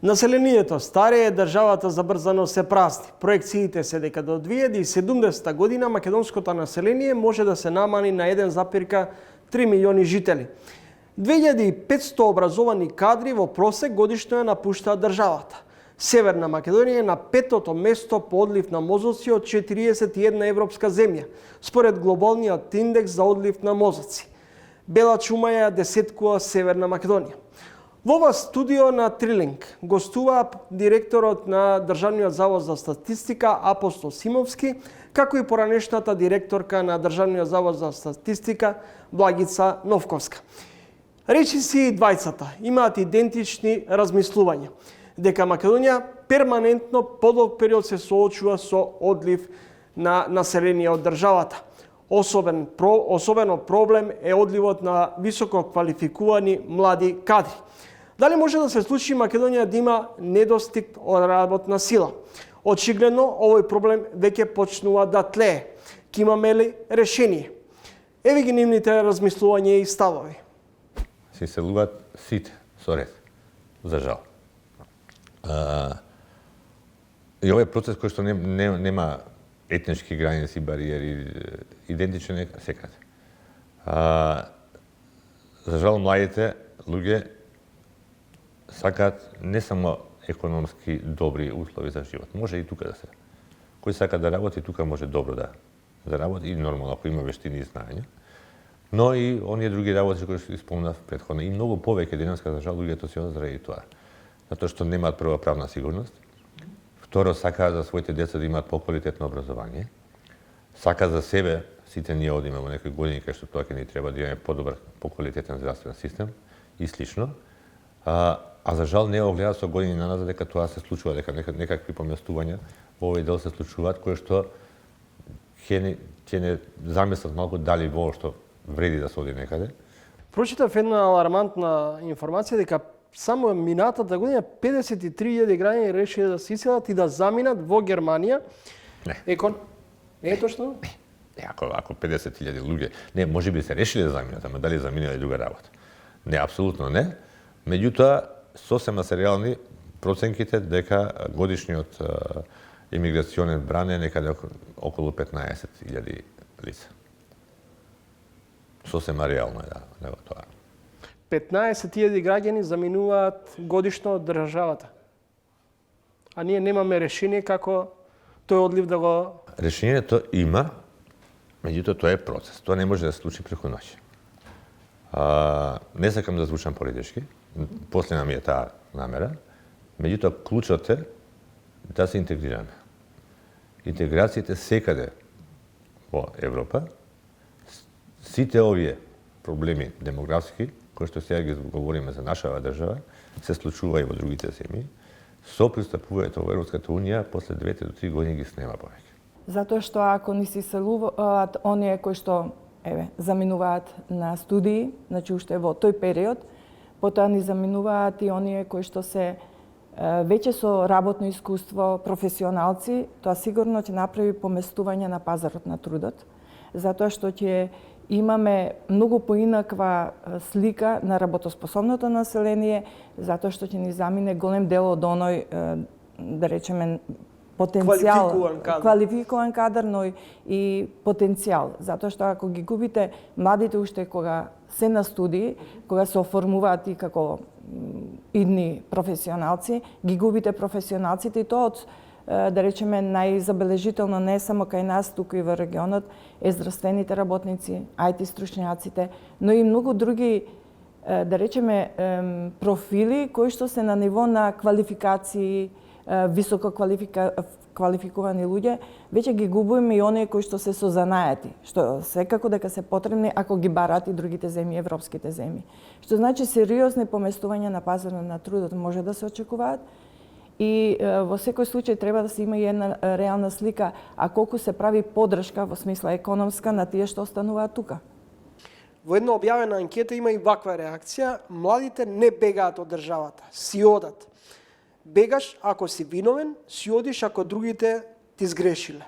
Населението старее, државата забрзано се празни. Проекциите се дека до 2070 година македонското население може да се намали на 1,3 милиони жители. 2500 образовани кадри во просек годишно ја напуштаат државата. Северна Македонија е на 5-то место по одлив на мозоци од 41 европска земја, според глобалниот индекс за одлив на мозоци. Бела чума ја десеткува Северна Македонија. Во ова студио на Трилинг гостува директорот на Државниот завод за статистика Апостол Симовски, како и поранешната директорка на Државниот завод за статистика Благица Новковска. Речиси и двајцата имаат идентични размислувања, дека Македонија перманентно подолг период се соочува со одлив на население од државата. Особено проблем е одливот на високо квалификувани млади кадри. Дали може да се случи Македонија да има недостиг од работна сила? Очигледно, овој проблем веќе почнува да тлее. Ке имаме ли решение? Еве ги нивните размислувања и ставови. Се селуваат сите со ред, за жал. И овој процес кој што нема етнички граници, бариери, идентичен е секаде. За жал, младите луѓе сакаат не само економски добри услови за живот. Може и тука да се. Кој сака да работи, тука може добро да работи и нормално, ако има вештини и знаења. Но и оние други работи кои што спомнав претходно. И многу повеќе денеска, за жал, луѓето се заради тоа. Затоа што немаат прва правна сигурност. Второ, сакаат за своите деца да имаат поквалитетно образование. Сака за себе, сите ние одиме во некои години кај што тоа ќе ни треба да имаме подобар, поквалитетен здравствен систем и слично. А за жал не огледа со години наназад дека тоа се случува, дека некакви поместувања во овој дел се случуваат, кои што ќе не замислат малку дали воопшто вреди да се оди некаде. Прочитав една алармантна информација дека само минатата година 53.000 граѓани решиле да се иселат и да заминат во Германија. Не. Не е точно? Не, ако 50.000 луѓе, не, можеби се решиле да заминат, ама дали заминале друга работа. Не, апсолутно не. Меѓутоа, сосема се реални проценките дека годишниот имиграционен бран е некаде околу 15.000 лица. Сосема реално е да тоа. 15.000 граѓани заминуваат годишно од државата. А ние немаме решение како тој одлив да го... Решението има, меѓутоа тоа е процес. Тоа не може да се случи преку ноќ. Не сакам да звучам политички, последна ми е таа намера, меѓутоа клучот е да се интегрираме. Интеграцијата секаде во Европа, сите овие проблеми демографски, кои што сега ги говориме за нашава држава, се случува и во другите земји, со пристапувањето во Европската Унија после 2 до 3 години ги снема повеќе. Затоа што ако ни се иселуваат оние кои што заминуваат на студии, значи уште во тој период, потоа ни заминуваат и оние кои што се веќе со работно искуство, професионалци, тоа сигурно ќе направи поместување на пазарот на трудот, затоа што ќе имаме многу поинаква слика на работоспособното население, затоа што ќе ни замине голем дел од оној, да речеме, потенцијал, квалификуван кадар, но и потенцијал. Затоа што ако ги губите младите уште кога се на студии, кога се оформуваат и како идни професионалци, ги губите професионалците и тоа од, да речеме, најзабележително не само кај нас, туку и во регионот, е здравствените работници, IT стручњаците, но и многу други, да речеме, профили кои што се на ниво на квалификации, високо квалификувани луѓе, веќе ги губиме и оние кои што се со занајати, што секако дека се потребни ако ги барат и другите земји, европските земји. Што значи сериозни поместувања на пазарот на трудот може да се очекуваат и во секој случај треба да се има и една реална слика, а колку се прави поддршка во смисла економска на тие што остануваат тука. Во една објавена анкета има и ваква реакција: младите не бегаат од државата, си одат. Бегаш ако си виновен, си одиш ако другите ти сгрешиле.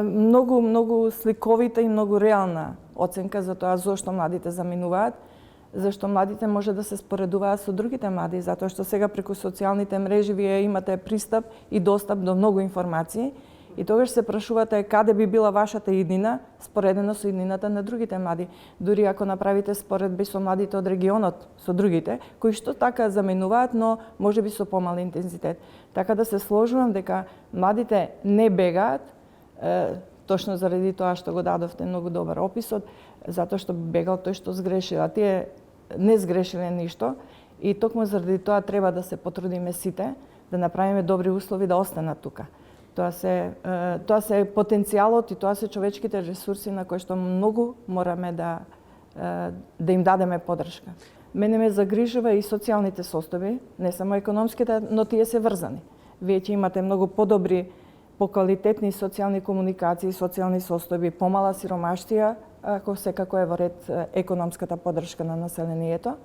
Многу сликовита и многу реална оценка за тоа зошто младите заминуваат. зашто младите може да се споредуваат со другите млади, затоа што сега преку социјалните мрежи вие имате пристап и достап до многу информации и тогаш се прашувате каде би била вашата иднина споредено со иднината на другите млади. Дури ако направите споредби со младите од регионот, со другите, кои што така заменуваат, но можеби со помал интензитет. Така да се сложувам дека младите не бегаат, точно заради тоа што го дадовте многу добар описот, затоа што бегал тој што сгрешил, а тие не сгрешиле ништо и токму заради тоа треба да се потрудиме сите да направиме добри услови да останат тука. Тоа се потенцијалот и тоа се човечките ресурси на кои што многу мораме да им дадеме поддршка. Мене ме загрижува и социјалните состојби, не само економските, но тие се врзани. Вие ќе имате многу подобри, поквалитетни социјални комуникации, социјални состојби, помала сиромаштија, ако секако е во ред економската поддршка на населението.